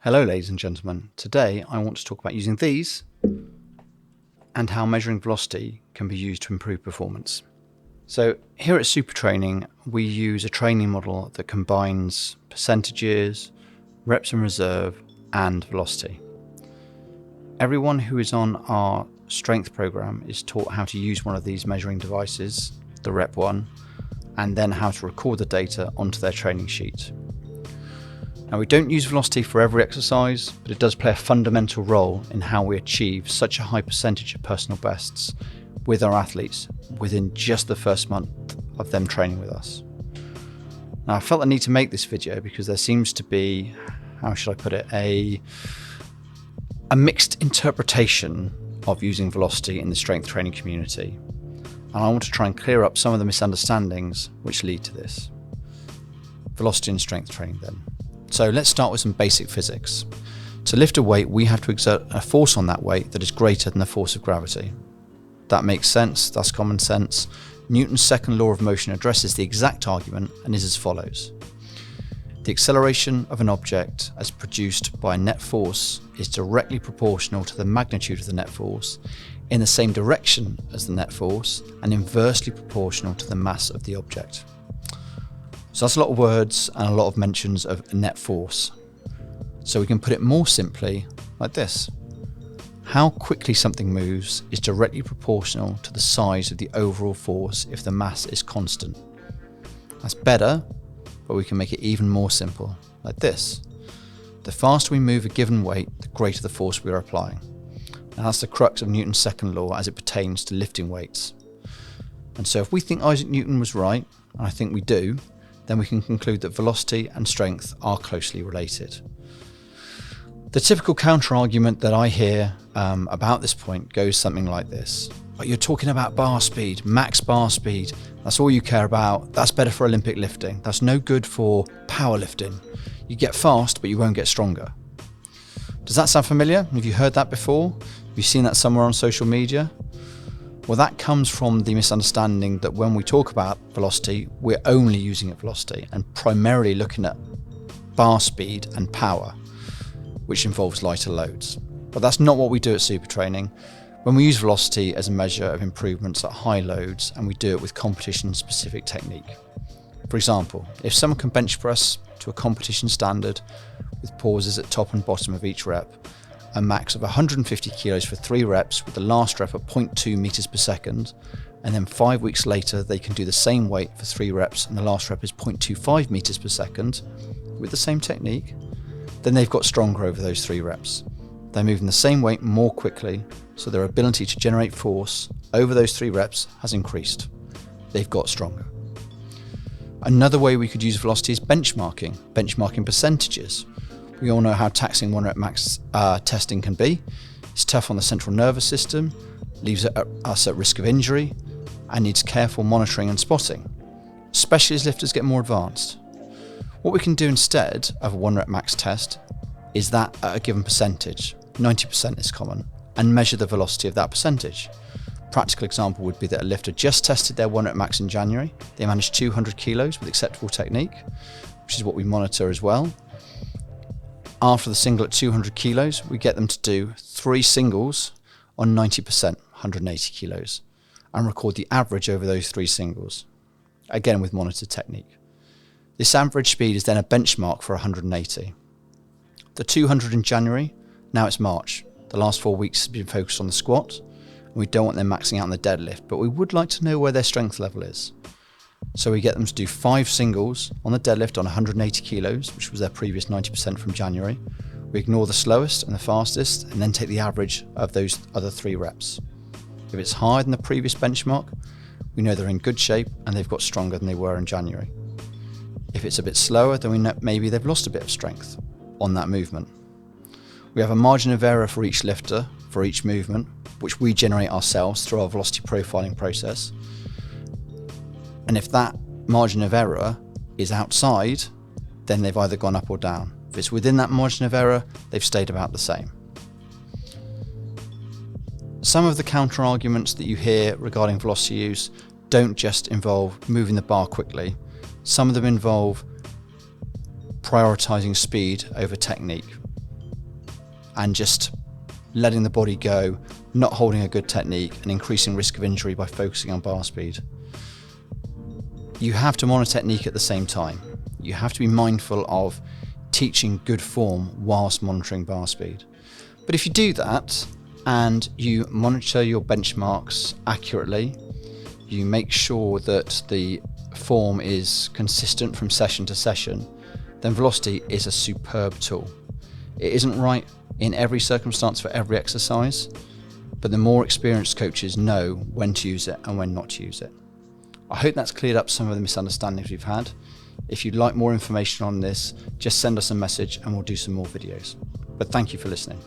Hello ladies and gentlemen, today I want to talk about using these and how measuring velocity can be used to improve performance. So here at Super Training we use a training model that combines percentages, reps in reserve and velocity. Everyone who is on our strength program is taught how to use one of these measuring devices, the Rep 1, and then how to record the data onto their training sheet. Now, we don't use velocity for every exercise, but it does play a fundamental role in how we achieve such a high percentage of personal bests with our athletes within just the first month of them training with us. Now, I felt the need to make this video because there seems to be, how should I put it, a mixed interpretation of using velocity in the strength training community. And I want to try and clear up some of the misunderstandings which lead to this. Velocity in strength training then. So let's start with some basic physics. To lift a weight, we have to exert a force on that weight that is greater than the force of gravity. That makes sense, that's common sense. Newton's second law of motion addresses the exact argument and is as follows. The acceleration of an object as produced by a net force is directly proportional to the magnitude of the net force in the same direction as the net force and inversely proportional to the mass of the object. So that's a lot of words and a lot of mentions of net force. So we can put it more simply like this. How quickly something moves is directly proportional to the size of the overall force if the mass is constant. That's better, but we can make it even more simple, like this. The faster we move a given weight, the greater the force we are applying. And that's the crux of Newton's second law as it pertains to lifting weights. And so if we think Isaac Newton was right, and I think we do, then we can conclude that velocity and strength are closely related. The typical counter-argument that I hear about this point goes something like this. But you're talking about bar speed, max bar speed, that's all you care about, that's better for Olympic lifting, that's no good for powerlifting. You get fast, but you won't get stronger. Does that sound familiar? Have you heard that before? Have you seen that somewhere on social media? Well, that comes from the misunderstanding that when we talk about velocity, we're only using at velocity and primarily looking at bar speed and power, which involves lighter loads. But that's not what we do at Super Training. When we use velocity as a measure of improvements at high loads, and we do it with competition-specific technique. For example, if someone can bench press to a competition standard with pauses at top and bottom of each rep, a max of 150 kilos for 3 reps with the last rep at 0.2 meters per second, and then 5 weeks later they can do the same weight for 3 reps and the last rep is 0.25 meters per second with the same technique, then they've got stronger over those 3 reps. They're moving the same weight more quickly, so their ability to generate force over those 3 reps has increased. They've got stronger. Another way we could use velocity is benchmarking percentages. We all know how taxing 1 rep max testing can be. It's tough on the central nervous system, leaves us at risk of injury, and needs careful monitoring and spotting, especially as lifters get more advanced. What we can do instead of a 1 rep max test is that at a given percentage, 90% is common, and measure the velocity of that percentage. Practical example would be that a lifter just tested their 1 rep max in January. They managed 200 kilos with acceptable technique, which is what we monitor as well. After the single at 200 kilos, we get them to do 3 singles on 90%, 180 kilos, and record the average over those 3 singles, again with monitored technique. This average speed is then a benchmark for 180. The 200 in January, now it's March. The last 4 weeks have been focused on the squat, and we don't want them maxing out on the deadlift, but we would like to know where their strength level is. So we get them to do 5 singles on the deadlift on 180 kilos, which was their previous 90% from January. We ignore the slowest and the fastest, and then take the average of those other 3 reps. If it's higher than the previous benchmark, we know they're in good shape and they've got stronger than they were in January. If it's a bit slower, then we know maybe they've lost a bit of strength on that movement. We have a margin of error for each lifter, for each movement, which we generate ourselves through our velocity profiling process. And if that margin of error is outside, then they've either gone up or down. If it's within that margin of error, they've stayed about the same. Some of the counter arguments that you hear regarding velocity use don't just involve moving the bar quickly. Some of them involve prioritizing speed over technique. and just letting the body go, not holding a good technique, and increasing risk of injury by focusing on bar speed. You have to monitor technique at the same time. You have to be mindful of teaching good form whilst monitoring bar speed. But if you do that and you monitor your benchmarks accurately, you make sure that the form is consistent from session to session, then velocity is a superb tool. It isn't right in every circumstance for every exercise, but the more experienced coaches know when to use it and when not to use it. I hope that's cleared up some of the misunderstandings we've had. If you'd like more information on this, just send us a message and we'll do some more videos. But thank you for listening.